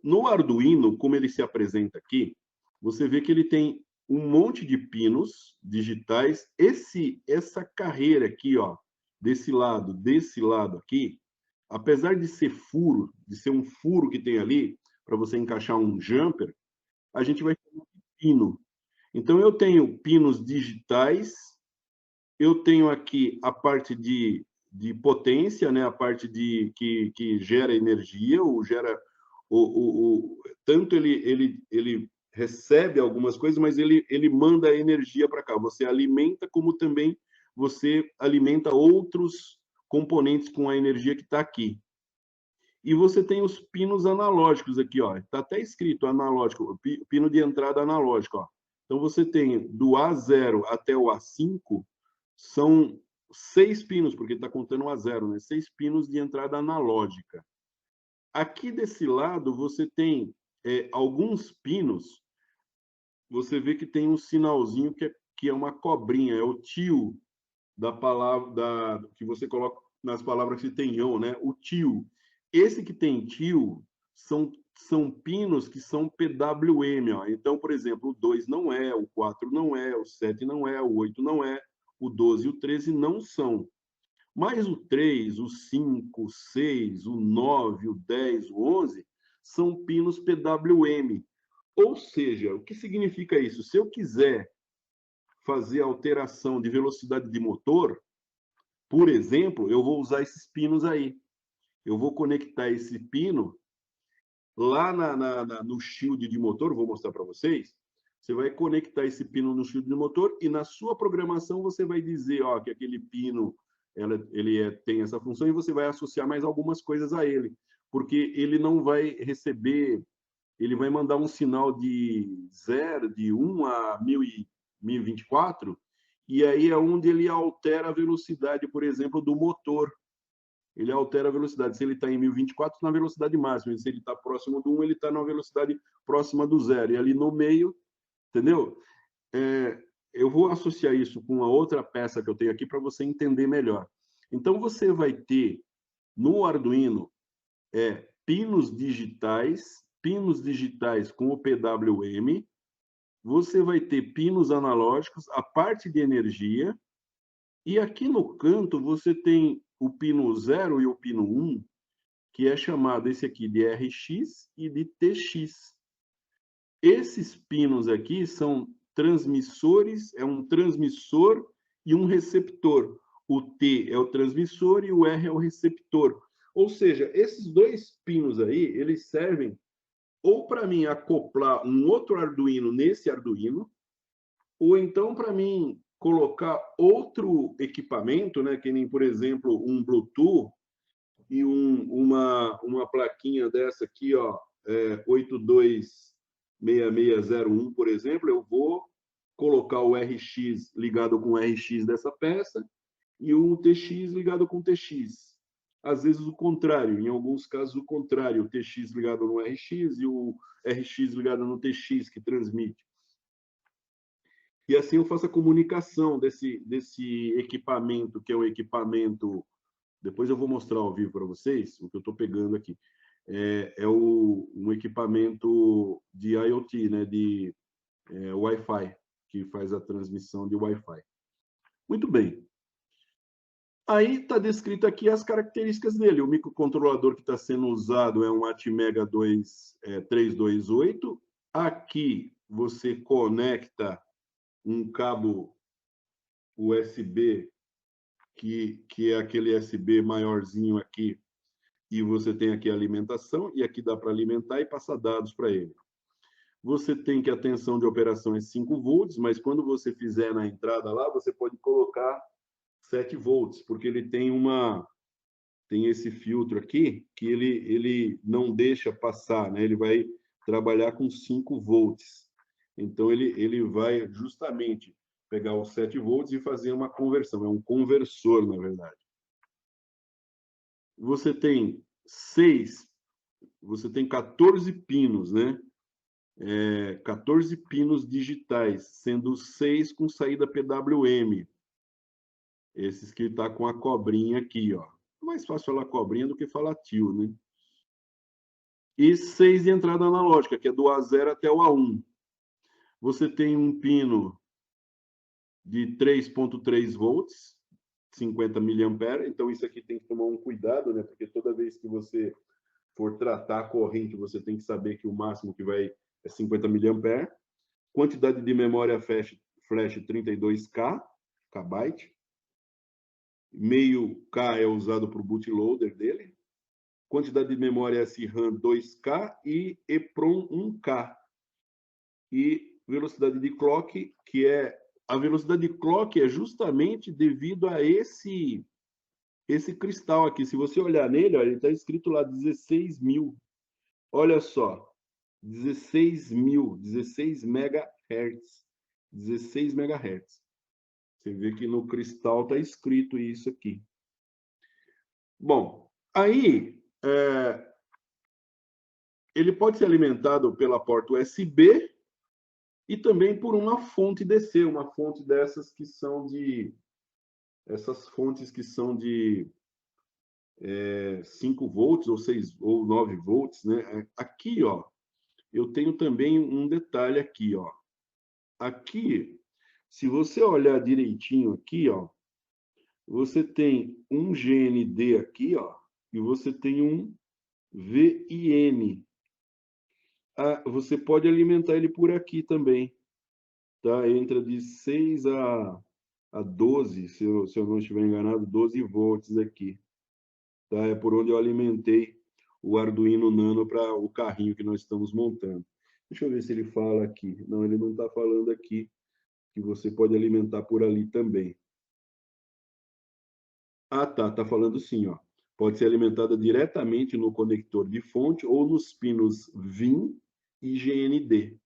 No Arduino, como ele se apresenta aqui, você vê que ele tem um monte de pinos digitais. Essa carreira aqui, ó, desse lado aqui, apesar de ser furo, de ser um furo que tem ali, para você encaixar um jumper, a gente vai ter um pino. Então, eu tenho pinos digitais, eu tenho aqui a parte de potência, né? A parte que gera energia, ou gera. Tanto ele recebe algumas coisas, mas ele manda energia para cá. Você alimenta, como também você alimenta outros componentes com a energia que está aqui. E você tem os pinos analógicos aqui, ó. Está até escrito analógico, pino de entrada analógico, ó. Então você tem do A0 até o A5, são 6 pinos, porque está contando o A0, né? 6 pinos de entrada analógica. Aqui desse lado você tem alguns pinos, você vê que tem um sinalzinho que é uma cobrinha, é o tio da palavra que você coloca nas palavras que tem ão, né? O tio. Esse que tem tio são pinos que são PWM, ó. Então, por exemplo, o 2 não é, o 4 não é, o 7 não é, o 8 não é, o 12 e o 13 não são. Mas o 3, o 5, o 6, o 9, o 10, o 11 são pinos PWM. Ou seja, o que significa isso? Se eu quiser fazer alteração de velocidade de motor, por exemplo, eu vou usar esses pinos aí. Eu vou conectar esse pino lá no shield de motor, vou mostrar para vocês. Você vai conectar esse pino no shield de motor e na sua programação você vai dizer, ó, que aquele pino tem essa função, e você vai associar mais algumas coisas a ele, porque ele não vai receber, ele vai mandar um sinal de 0, de 1 a 1024, e aí é onde ele altera a velocidade, por exemplo, do motor. Ele altera a velocidade. Se ele está em 1024, na velocidade máxima. Se ele está próximo do 1, ele está na velocidade próxima do 0. E ali no meio, entendeu? Eu vou associar isso com a outra peça que eu tenho aqui para você entender melhor. Então, você vai ter no Arduino pinos digitais com o PWM, você vai ter pinos analógicos, a parte de energia, e aqui no canto você tem o pino 0 e o pino 1, que é chamado esse aqui de RX e de TX. Esses pinos aqui são transmissores, é um transmissor e um receptor. O T é o transmissor e o R é o receptor. Ou seja, esses dois pinos aí, eles servem ou para mim acoplar um outro Arduino nesse Arduino, ou então para mim colocar outro equipamento, né, que nem, por exemplo, um Bluetooth e uma plaquinha dessa aqui, ó, 826601, por exemplo, eu vou colocar o RX ligado com o RX dessa peça e o TX ligado com o TX. Às vezes o contrário, em alguns casos o contrário, o TX ligado no RX e o RX ligado no TX que transmite. E assim eu faço a comunicação desse equipamento, que é um equipamento. Depois eu vou mostrar ao vivo para vocês o que eu estou pegando aqui. Um equipamento de IoT, né, de Wi-Fi, que faz a transmissão de Wi-Fi. Muito bem. Aí está descrito aqui as características dele. O microcontrolador que está sendo usado é um Atmega 328. Aqui você conecta um cabo USB, que é aquele USB maiorzinho aqui, e você tem aqui a alimentação, e aqui dá para alimentar e passar dados para ele. Você tem que a tensão de operação é 5 volts, mas quando você fizer na entrada lá, você pode colocar 7 volts, porque ele tem esse filtro aqui, que ele não deixa passar, né? Ele vai trabalhar com 5 volts. Então, ele vai justamente pegar os 7 volts e fazer uma conversão. É um conversor, na verdade. Você tem 14 pinos, né? 14 pinos digitais, sendo 6 com saída PWM. Esses que está com a cobrinha aqui, ó. É mais fácil falar cobrinha do que falar tio, né? e 6 de entrada analógica, que é do A0 até o A1. Você tem um pino de 3,3 volts, 50 miliamperes. Então, isso aqui tem que tomar um cuidado, né? Porque toda vez que você for tratar a corrente, você tem que saber que o máximo que vai é 50 miliamperes. Quantidade de memória flash 32K, kbyte. Meio K é usado para o bootloader dele. Quantidade de memória SRAM 2K e EPROM 1K. E velocidade de clock, que é a velocidade de clock é justamente devido a esse cristal aqui. Se você olhar nele, olha, ele está escrito lá 16.000. Olha só, 16.000, 16 MHz. 16 MHz. Você vê que no cristal está escrito isso aqui. Bom, aí ele pode ser alimentado pela porta USB e também por uma fonte DC, uma fonte dessas que são de... Essas fontes que são de 5 volts ou 6 ou 9 volts, né? Aqui, ó, eu tenho também um detalhe aqui, ó. Aqui, se você olhar direitinho aqui, ó, você tem um GND aqui, ó, e você tem um VIN. Você pode alimentar ele por aqui também, tá? Entra de 6 a 12, se eu não estiver enganado, 12 volts aqui. Tá? É por onde eu alimentei o Arduino Nano para o carrinho que nós estamos montando. Deixa eu ver se ele fala aqui. Não, ele não está falando aqui que você pode alimentar por ali também. Ah, tá. Está falando sim, ó. Pode ser alimentada diretamente no conector de fonte ou nos pinos VIN e GND.